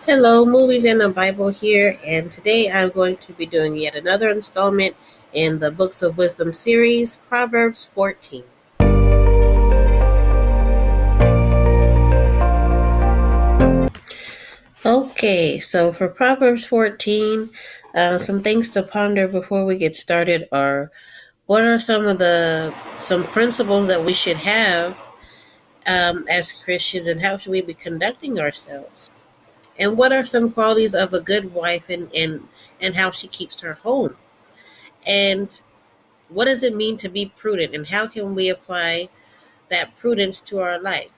Hello, Movies in the Bible here, and today I'm going to be doing yet another installment in the Books of Wisdom series, Proverbs 14. Okay, so for Proverbs 14, some things to ponder before we get started are what are some principles that we should have as Christians, and how should we be conducting ourselves? And what are some qualities of a good wife, and how she keeps her home? And what does it mean to be prudent, and how can we apply that prudence to our life?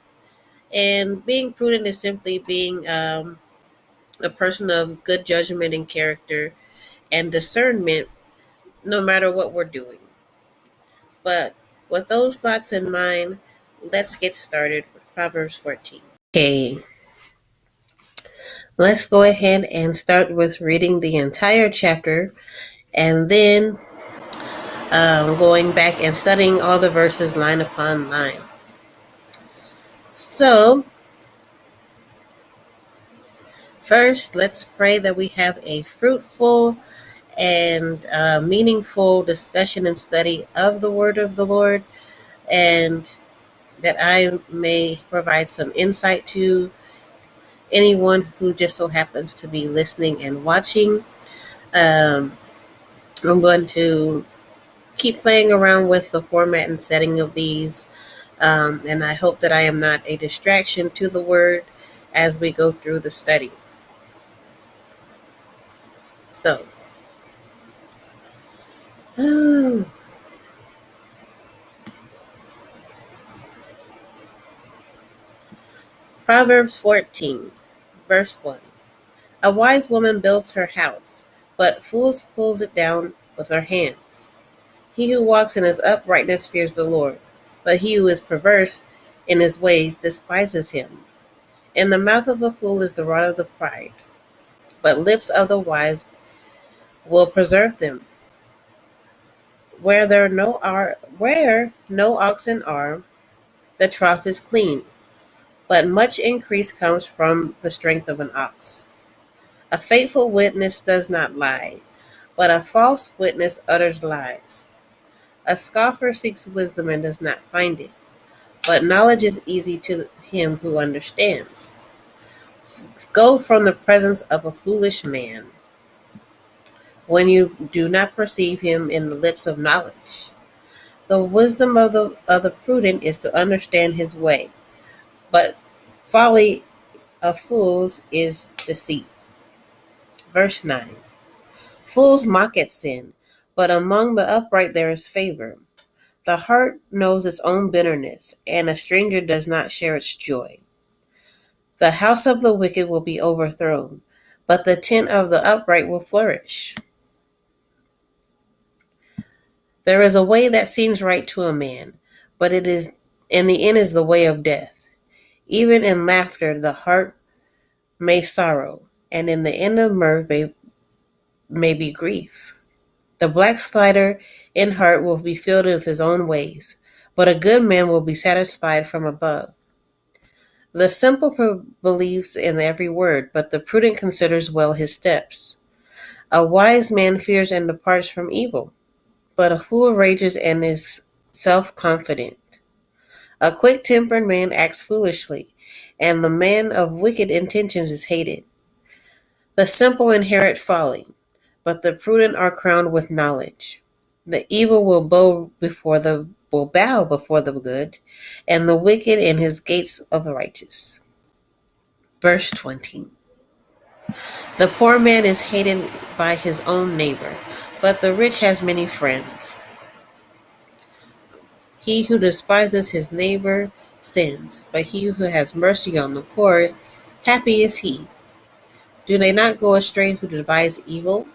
And being prudent is simply being a person of good judgment and character and discernment, no matter what we're doing. But with those thoughts in mind, let's get started with Proverbs 14. Okay, let's go ahead and start with reading the entire chapter, and then going back and studying all the verses line upon line. So, first, let's pray that we have a fruitful and meaningful discussion and study of the Word of the Lord, and that I may provide some insight to anyone who just so happens to be listening and watching. Um, I'm going to keep playing around with the format and setting of these, and I hope that I am not a distraction to the Word as we go through the study. So, Proverbs 14, verse 1. A wise woman builds her house, but fools pulls it down with her hands. He who walks in his uprightness fears the Lord, but he who is perverse in his ways despises him. In the mouth of a fool is the rod of the pride, but lips of the wise will preserve them. Where no oxen are, the trough is clean, but much increase comes from the strength of an ox. A faithful witness does not lie, but a false witness utters lies. A scoffer seeks wisdom and does not find it, but knowledge is easy to him who understands. Go from the presence of a foolish man when you do not perceive him in the lips of knowledge. The wisdom of the prudent is to understand his way, but folly of fools is deceit. Verse 9. Fools mock at sin, but among the upright there is favor. The heart knows its own bitterness, and a stranger does not share its joy. The house of the wicked will be overthrown, but the tent of the upright will flourish. There is a way that seems right to a man, but in the end is the way of death. Even in laughter the heart may sorrow, and in the end of mirth may be grief. The backslider in heart will be filled with his own ways, but a good man will be satisfied from above. The simple believes in every word, but the prudent considers well his steps. A wise man fears and departs from evil, but a fool rages and is self-confident. A quick-tempered man acts foolishly, and the man of wicked intentions is hated. The simple inherit folly, but the prudent are crowned with knowledge. The evil will bow before the good, and the wicked in his gates of the righteous. Verse 20. The poor man is hated by his own neighbor, but the rich has many friends. He who despises his neighbor sins, but he who has mercy on the poor, happy is he. Do they not go astray who devise evil?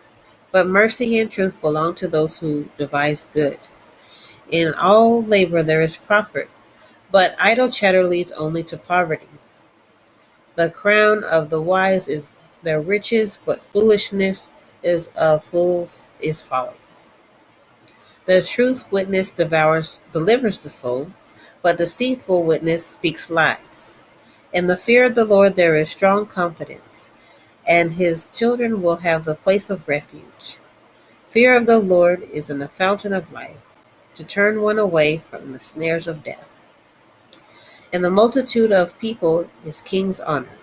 But mercy and truth belong to those who devise good. In all labor there is profit, but idle chatter leads only to poverty. The crown of the wise is their riches, but foolishness is of fools is folly. The truth witness delivers the soul, but deceitful witness speaks lies. In the fear of the Lord there is strong confidence, and his children will have the place of refuge. Fear of the Lord is in the fountain of life, to turn one away from the snares of death. In the multitude of people is king's honor,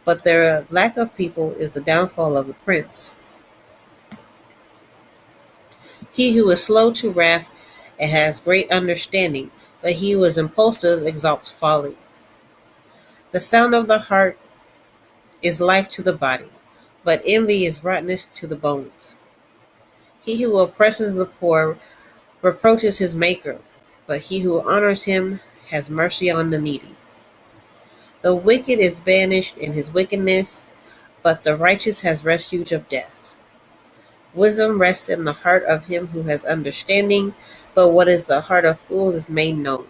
but their lack of people is the downfall of a prince. He who is slow to wrath has great understanding, but he who is impulsive exalts folly. The sound of the heart is life to the body, but envy is rottenness to the bones. He who oppresses the poor reproaches his maker, but he who honors him has mercy on the needy. The wicked is banished in his wickedness, but the righteous has refuge of death. Wisdom rests in the heart of him who has understanding, but what is the heart of fools is made known.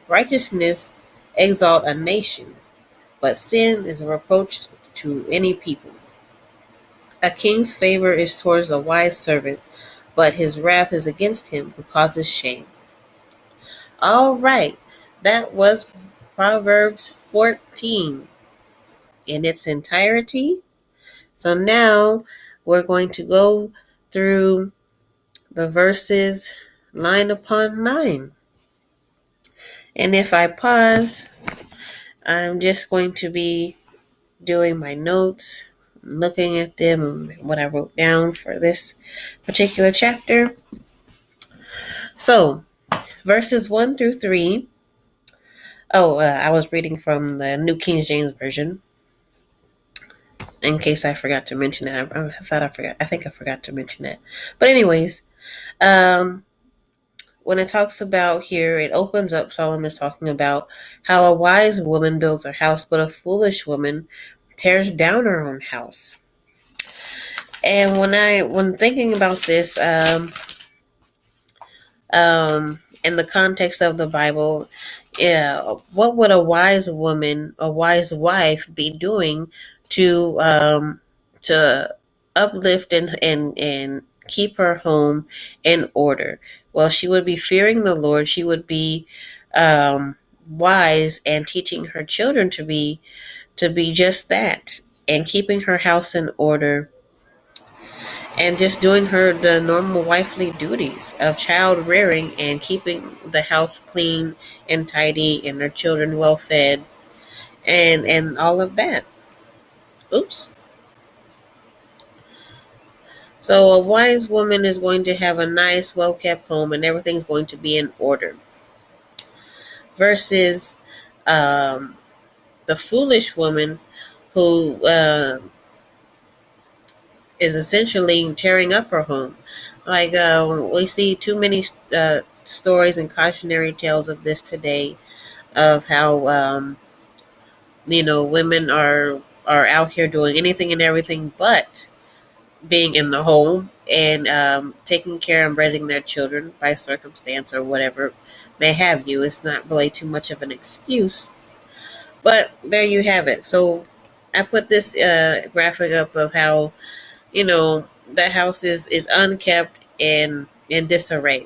Righteousness exalt a nation, but sin is a reproach to any people. A king's favor is towards a wise servant, but his wrath is against him who causes shame. All right, that was Proverbs 14 in its entirety. So now we're going to go through the verses line upon line. And if I pause, I'm just going to be doing my notes, looking at them, what I wrote down for this particular chapter. So, verses 1 through 3. I was reading from the New King James Version. In case I forgot to mention that. I thought I forgot. I think I forgot to mention that. But anyways, when it talks about here, it opens up, Solomon is talking about how a wise woman builds her house, but a foolish woman tears down her own house. And when thinking about this, in the context of the Bible, what would a wise woman, a wise wife, be doing to uplift and keep her home in order? Well, she would be fearing the Lord. She would be wise and teaching her children to be just that, and keeping her house in order, and just doing her the normal wifely duties of child rearing and keeping the house clean and tidy and her children well fed and all of that. Oops. So a wise woman is going to have a nice, well kept home, and everything's going to be in order. Versus the foolish woman who is essentially tearing up her home. Like we see too many stories and cautionary tales of this today, of how women are out here doing anything and everything but being in the home and taking care and raising their children by circumstance or whatever may have you. It's not really too much of an excuse, but there you have it. So I put this graphic up of how the house is unkept and in disarray,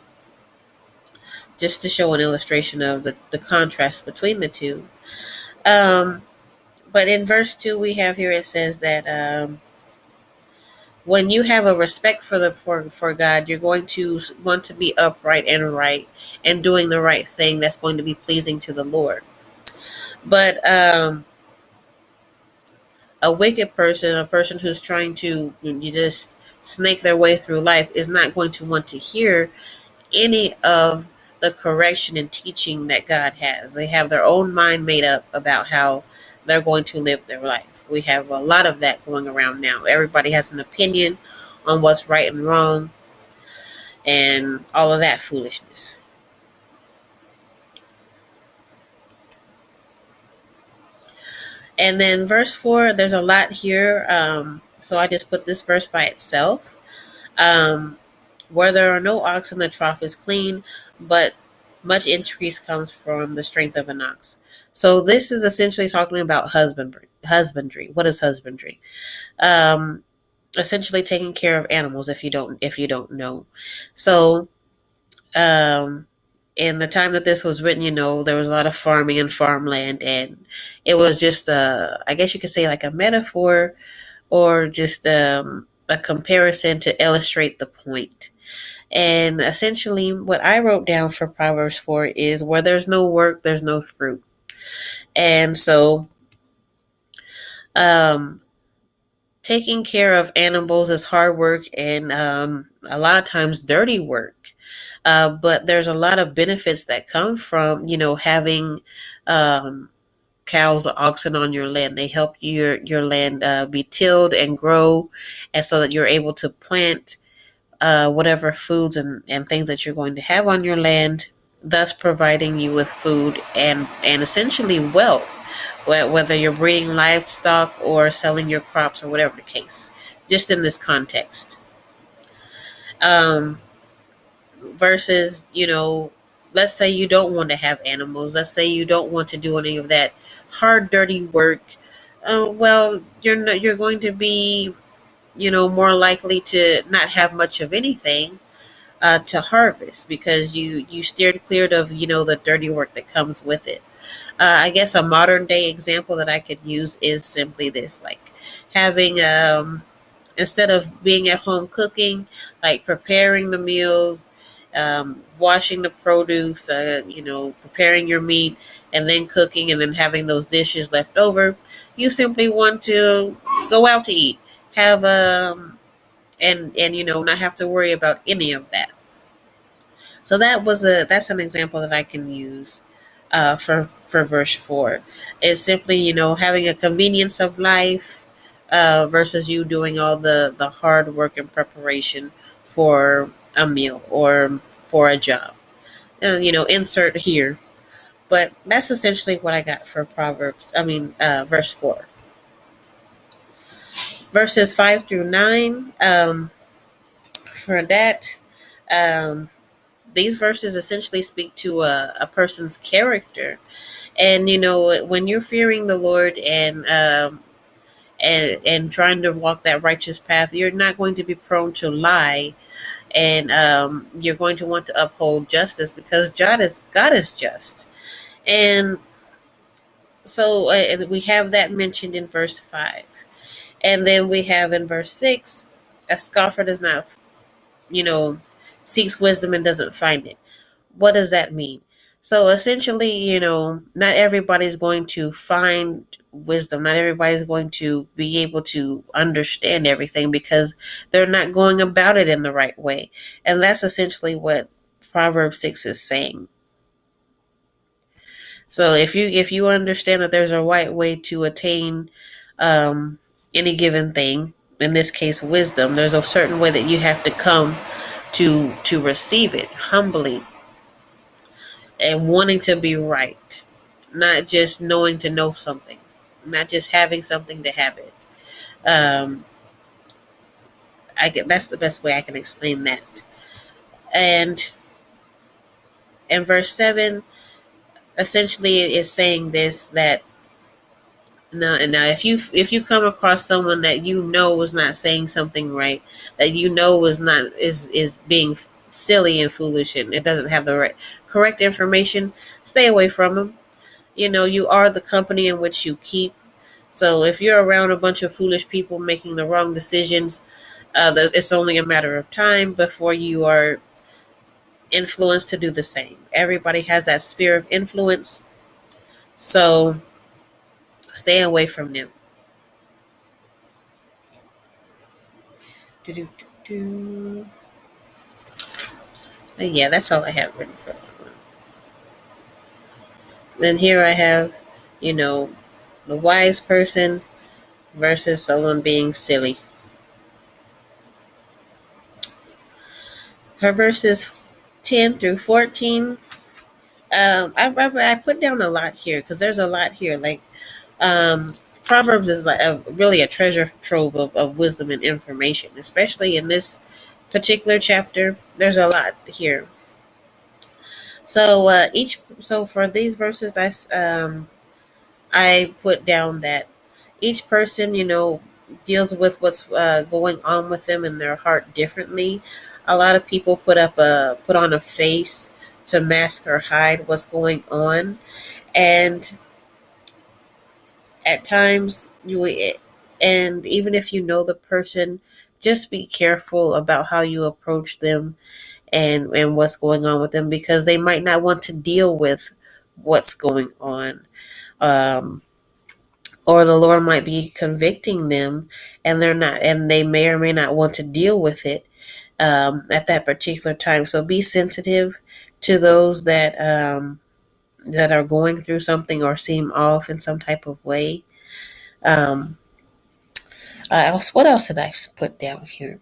just to show an illustration of the contrast between the two. But in verse 2 we have here, it says that when you have a respect for God, you're going to want to be upright and right and doing the right thing that's going to be pleasing to the Lord. But a wicked person, a person who's trying to just snake their way through life, is not going to want to hear any of the correction and teaching that God has. They have their own mind made up about how they're going to live their life. We have a lot of that going around now. Everybody has an opinion on what's right and wrong and all of that foolishness. And then verse 4, there's a lot here. So I just put this verse by itself. Where there are no ox in the trough is clean, but much increase comes from the strength of an ox. So this is essentially talking about husbandry. What is husbandry? Essentially taking care of animals, if you don't know. So in the time that this was written, there was a lot of farming and farmland, and it was just I guess you could say like a metaphor or just a comparison to illustrate the point. And essentially, what I wrote down for Proverbs 4 is where there's no work, there's no fruit. And so, um, taking care of animals is hard work and a lot of times dirty work. But there's a lot of benefits that come from, having um, cows or oxen on your land. They help your land be tilled and grow, and so that you're able to plant whatever foods and things that you're going to have on your land, thus providing you with food and essentially wealth, whether you're breeding livestock or selling your crops or whatever the case, just in this context. Um, Versus, let's say you don't want to have animals. Let's say you don't want to do any of that hard, dirty work. Well, you're going to be, more likely to not have much of anything to harvest because you steered clear of the dirty work that comes with it. I guess a modern day example that I could use is simply this, like having instead of being at home cooking, like preparing the meals, washing the produce, preparing your meat, and then cooking, and then having those dishes left over. You simply want to go out to eat, have and not have to worry about any of that. So that's an example that I can use for verse 4. It's simply having a convenience of life versus you doing all the hard work and preparation for a meal or for a job. And insert here. But that's essentially what I got for verse 4. Verses 5 through 9. For that, um, these verses essentially speak to a person's character. And when you're fearing the Lord and trying to walk that righteous path, you're not going to be prone to lie, and you're going to want to uphold justice because God is just. And so and we have that mentioned in verse 5. And then we have in verse 6, a scoffer does not, you know, seeks wisdom and doesn't find it. What does that mean? So essentially, not everybody's going to find wisdom. Not everybody's going to be able to understand everything because they're not going about it in the right way. And that's essentially what Proverbs 6 is saying. So if you understand that there's a right way to attain any given thing, in this case wisdom, there's a certain way that you have to come to receive it humbly and wanting to be right, not just knowing to know something, not just having something to have it. Um, that's the best way I can explain that. And in verse 7, essentially it is saying this, that now if you come across someone that is not saying something right, that is being silly and foolish, and it doesn't have the correct information, stay away from them. You are the company in which you keep. So if you're around a bunch of foolish people making the wrong decisions, it's only a matter of time before you are influenced to do the same. Everybody has that sphere of influence, so stay away from them. Do-do-do-do. Yeah, that's all I have written for that one. And here I have, the wise person versus someone being silly. For verses 10 through 14, I put down a lot here because there's a lot here. Like, Proverbs is like really a treasure trove of wisdom and information, especially in this particular chapter. There's a lot here. So for these verses, I put down that each person, deals with what's going on with them in their heart differently. A lot of people put on a face to mask or hide what's going on. And at times, and even if you know the person, just be careful about how you approach them and what's going on with them, because they might not want to deal with what's going on. Um, or the Lord might be convicting them, and they may or may not want to deal with it at that particular time. So be sensitive to those that are going through something or seem off in some type of way. Um, what else did I put down here?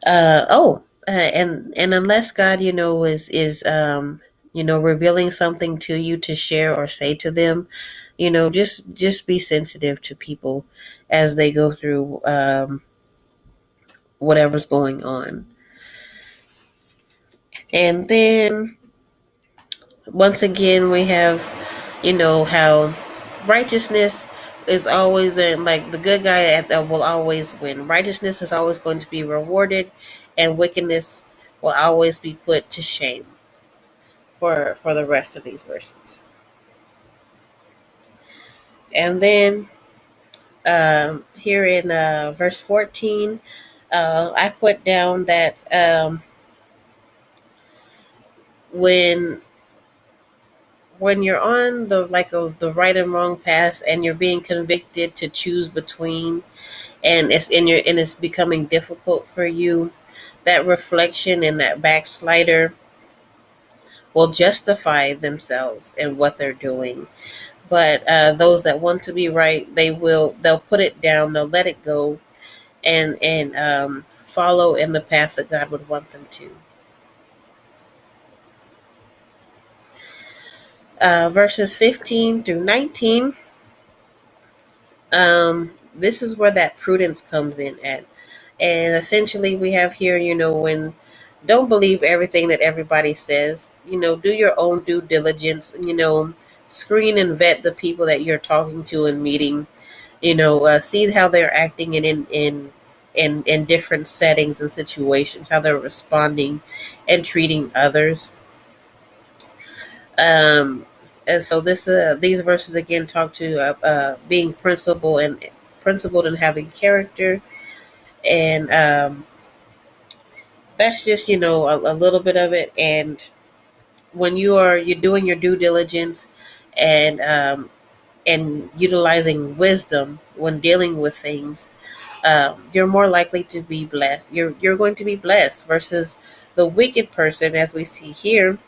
And unless God, is revealing something to you to share or say to them, just be sensitive to people as they go through whatever's going on. And then once again, we have, how righteousness is always like the good guy that will always win. Righteousness is always going to be rewarded, and wickedness will always be put to shame for the rest of these verses. And then here in verse 14, I put down that when you're on the right and wrong path, and you're being convicted to choose between, and it's becoming difficult for you, that reflection and that backslider will justify themselves and what they're doing. But those that want to be right, they'll put it down, they'll let it go, and follow in the path that God would want them to. Verses 15 through 19. This is where that prudence comes in at. And essentially, we have here, when don't believe everything that everybody says. Do your own due diligence. Screen and vet the people that you're talking to and meeting. See how they're acting in different settings and situations, how they're responding and treating others. And so these verses again talk to being principled and having character, and that's just a little bit of it. And when you're doing your due diligence and utilizing wisdom when dealing with things, you're more likely to be blessed. You're going to be blessed versus the wicked person, as we see here.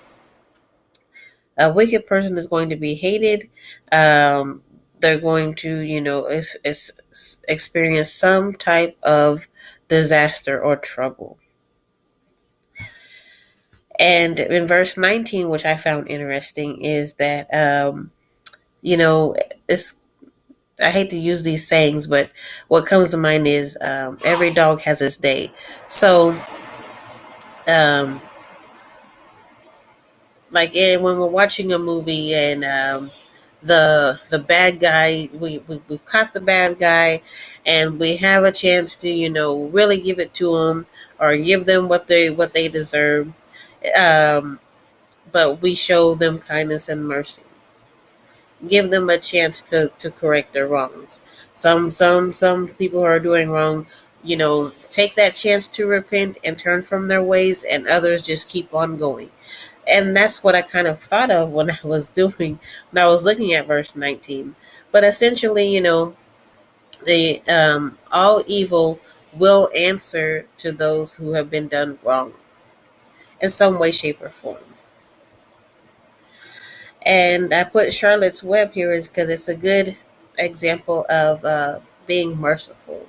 A wicked person is going to be hated. They're going to, experience some type of disaster or trouble. And in verse 19, which I found interesting, is that, it's, I hate to use these sayings, but what comes to mind is every dog has its day. So, um, when we're watching a movie and the bad guy, we've caught the bad guy, and we have a chance to really give it to them or give them what they deserve, but we show them kindness and mercy, give them a chance to correct their wrongs. Some people who are doing wrong, take that chance to repent and turn from their ways, and others just keep on going. And that's what I kind of thought of when I was looking at verse 19. But essentially, the all evil will answer to those who have been done wrong in some way, shape, or form. And I put Charlotte's Web here is because it's a good example of being merciful.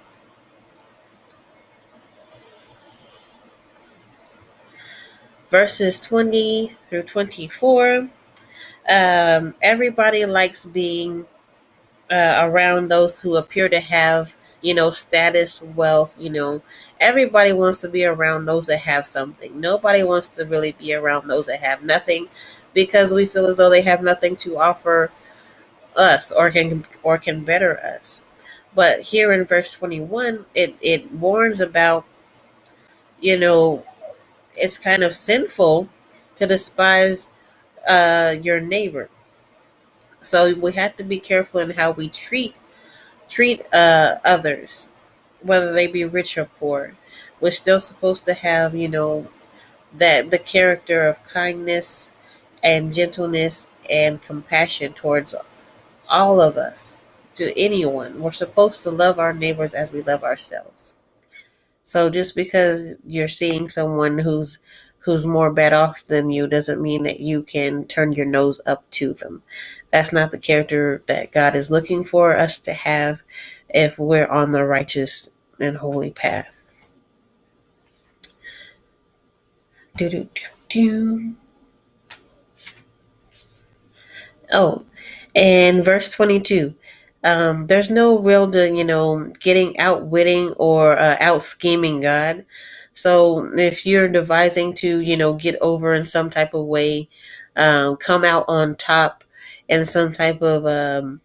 Verses 20 through 24. Everybody likes being around those who appear to have, status, wealth. Everybody wants to be around those that have something. Nobody wants to really be around those that have nothing, because we feel as though they have nothing to offer us or can better us. But here in verse 21, it warns about, it's kind of sinful to despise your neighbor. So we have to be careful in how we treat others, whether they be rich or poor. We're still supposed to have, that the character of kindness and gentleness and compassion towards all of us, to anyone. We're supposed to love our neighbors as we love ourselves. So just because you're seeing someone who's more bad off than you doesn't mean that you can turn your nose up to them. That's not the character that God is looking for us to have if we're on the righteous and holy path. Do do do do. Oh, and verse 22. There's no real, getting outwitting or out scheming God. So if you're devising to, get over in some type of way, come out on top in some type of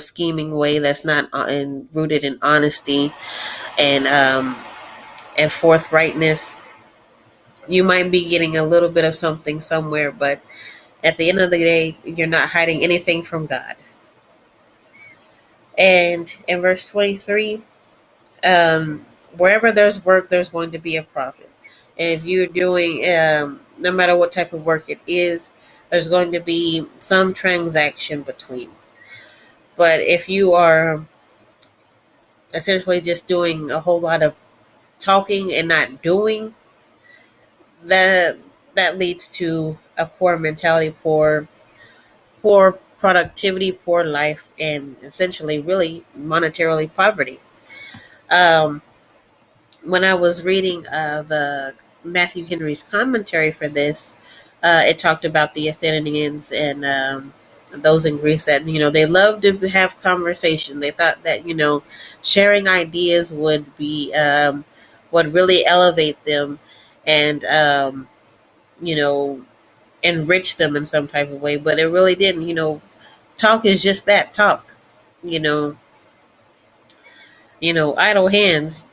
scheming way that's not rooted in honesty and and forthrightness, you might be getting a little bit of something somewhere, but at the end of the day, you're not hiding anything from God. And in verse 23, wherever there's work, there's going to be a profit. And if you're doing, no matter what type of work it is, there's going to be some transaction between. But if you are essentially just doing a whole lot of talking and not doing, that that leads to a poor mentality, poor productivity, poor life, and essentially really monetarily poverty. Um, when I was reading the Matthew Henry's commentary for this, it talked about the Athenians and those in Greece that they loved to have conversation. They thought that sharing ideas would really elevate them and you know enrich them in some type of way, but it really didn't. Talk is just that, talk. You know, idle hands.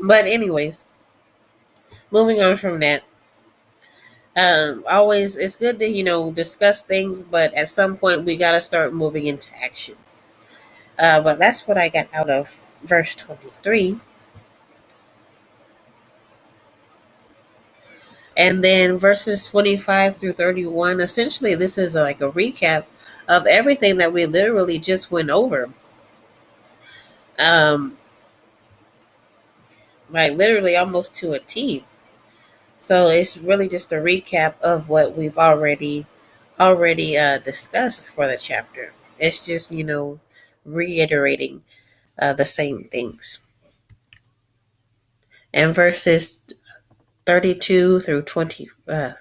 But anyways, moving on from that, always it's good to discuss things, but at some point we got to start moving into action. But that's what I got out of verse 23. And then verses 25 through 31, essentially this is like a recap of everything that we literally just went over. um like literally almost to a T. So it's really just a recap of what we've already discussed for the chapter. It's just reiterating the same things. And verses 32 through 25,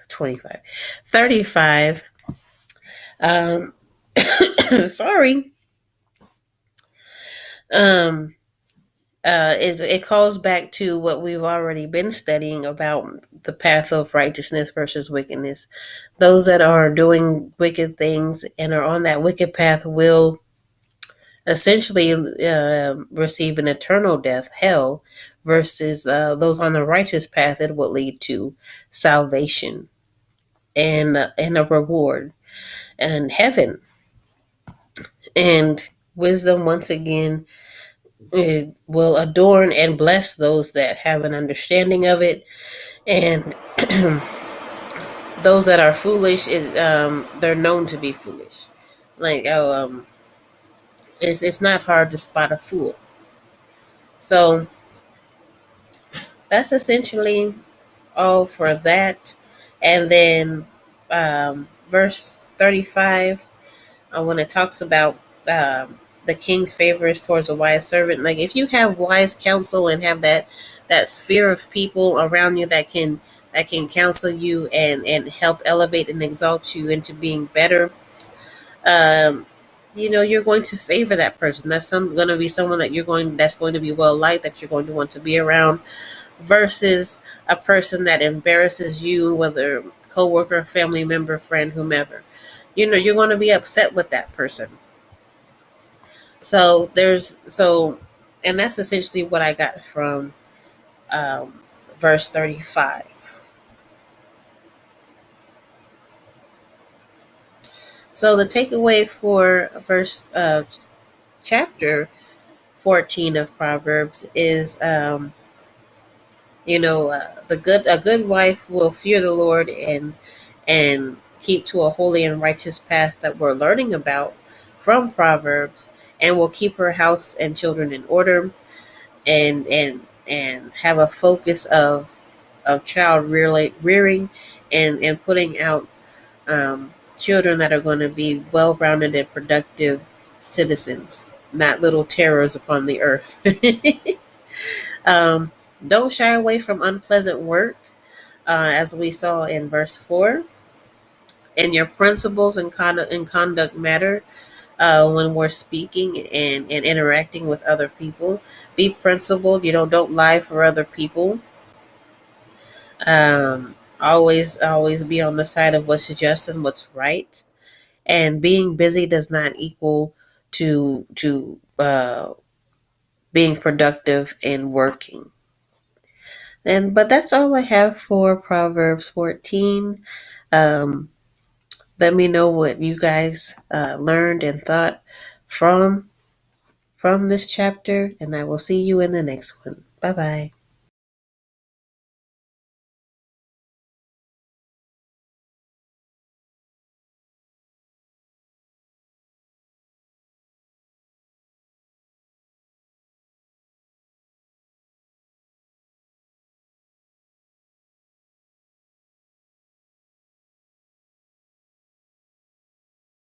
35. Um, sorry. Um, it calls back to what we've already been studying about the path of righteousness versus wickedness. Those that are doing wicked things and are on that wicked path will essentially receive an eternal death, hell, versus those on the righteous path. It will lead to salvation and a reward and heaven. And wisdom, once again, it will adorn and bless those that have an understanding of it, and those that are foolish is they're known to be foolish. Like it's not hard to spot a fool. So that's essentially all for that. And then verse 35, when it talks about the king's favors towards a wise servant. Like if you have wise counsel and have that sphere of people around you that can counsel you and help elevate and exalt you into being better, um, you're going to favor that person. That's going to be someone that's going to be well liked, that you're going to want to be around, versus a person that embarrasses you, whether coworker, family member, friend, whomever. You're going to be upset with that person. And that's essentially what I got from um, verse 35. So the takeaway for chapter 14 of Proverbs is, the good a good wife will fear the Lord and keep to a holy and righteous path that we're learning about from Proverbs, and will keep her house and children in order, and have a focus of child rearing, and putting out children that are going to be well-rounded and productive citizens, not little terrors upon the earth. um, don't shy away from unpleasant work, as we saw in verse 4. And your principles and conduct matter when we're speaking and interacting with other people. Be principled. Don't lie for other people. Always be on the side of what's just and what's right. And being busy does not equal to being productive and working. But that's all I have for Proverbs 14. Um, Let me know what you guys learned and thought from this chapter, and I will see you in the next one. Bye bye.